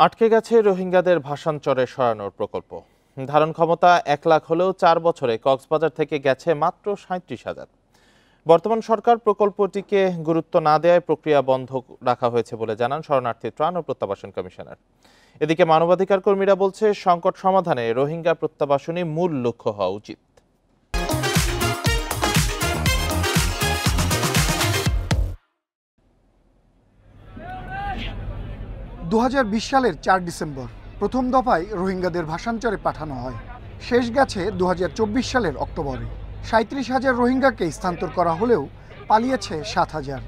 আটকে গেছে রোহিঙ্গাদের ভাসানচরে সরানোর প্রকল্প। ধারণ ক্ষমতা 1 লাখ হলেও 4 বছরে কক্সবাজার থেকে গেছে মাত্র 37,000। বর্তমান সরকার প্রকল্পটিকে গুরুত্ব না দেওয়ায় প্রক্রিয়া বন্ধ রাখা হয়েছে বলে জানান শরণার্থী ত্রাণ ও প্রত্যাবাসন কমিশনার। এদিকে মানবাধিকার কর্মীরা বলছে, সংকট সমাধানে রোহিঙ্গা প্রত্যাবাসনই মূল লক্ষ্য হওয়া উচিত। 2020 সালের 4 ডিসেম্বর প্রথম দফায় রোহিঙ্গাদের ভাসানচরে পাঠানো হয়। শেষ গেছে 2024 সালের অক্টোবরে। 37,000 রোহিঙ্গাকে স্থানান্তর করা হলেও পালিয়েছে 7,000।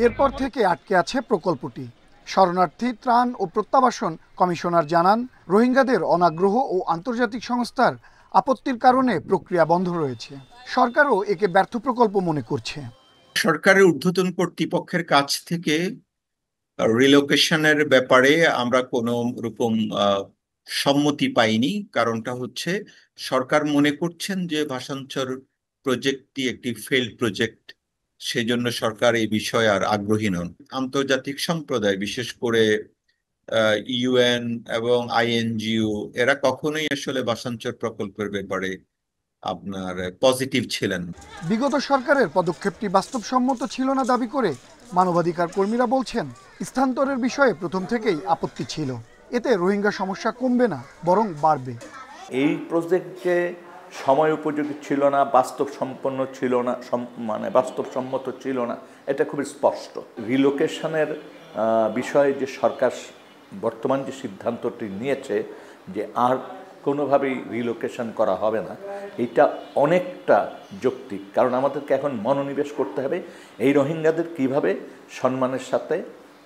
এরপর থেকে আটকে আছে প্রকল্পটি। শরণার্থী ত্রাণ ও প্রত্যাবাসন কমিশনার জানান, রোহিঙ্গাদের অনাগ্রহ ও আন্তর্জাতিক সংস্থার আপত্তির কারণে প্রক্রিয়া বন্ধ রয়েছে। সরকারও একে ব্যর্থ প্রকল্প মনে করছে। সরকারের ঊর্ধ্বতন কর্তৃপক্ষের কাছ থেকে রিলোকেশনের ব্যাপারে আমরা কোনো রকম সম্মতি পাইনি। কারণটা হচ্ছে, সরকার মনে করছেন যে ভাসানচর প্রজেক্টটি একটি ফেইল্ড প্রজেক্ট, সেজন্য সরকার এই বিষয়ে আর আগ্রহী নন। আন্তর্জাতিক সম্প্রদায়, বিশেষ করে ইউএন এবং আইএনজিও, এরা কখনোই আসলে ভাসানচর প্রকল্পের ব্যাপারে আপনার পজিটিভ ছিলেন। বিগত সরকারের পদক্ষেপটি বাস্তবসম্মত ছিল না দাবি করে মানবাধিকার কর্মীরা বলছেন, স্থানান্তরের বিষয়ে প্রথম থেকেই আপত্তি ছিল। এতে রোহিঙ্গা সমস্যা কমবে না, বরং বাড়বে। এই প্রজেক্টে সময় উপযোগী ছিল না, বাস্তবসম্পন্ন ছিল না, মানে বাস্তবসম্মত ছিল না, এটা খুবই স্পষ্ট। রিলোকেশনের বিষয়ে যে সরকার বর্তমান যে সিদ্ধান্তটি নিয়েছে যে আর কোনোভাবেই রিলোকেশন করা হবে না, এটা অনেকটা যৌক্তিক। কারণ আমাদেরকে এখন মনোনিবেশ করতে হবে এই রোহিঙ্গাদের কিভাবে সম্মানের সাথে,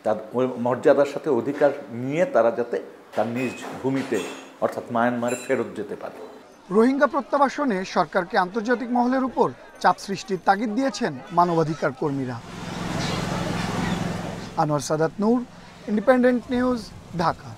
তার মর্যাদার সাথে অধিকার নিয়ে তারা যাতে তার নিজ ভূমিতে অর্থাৎ মায়ানমারে ফেরত যেতে পারে। রোহিঙ্গা প্রত্যাবাসনে সরকারকে আন্তর্জাতিক মহলের উপর চাপ সৃষ্টির তাগিদ দিয়েছেন মানবাধিকার কর্মীরা। আনোয়ার সাদাত নূর, ইন্ডিপেন্ডেন্ট নিউজ, ঢাকা।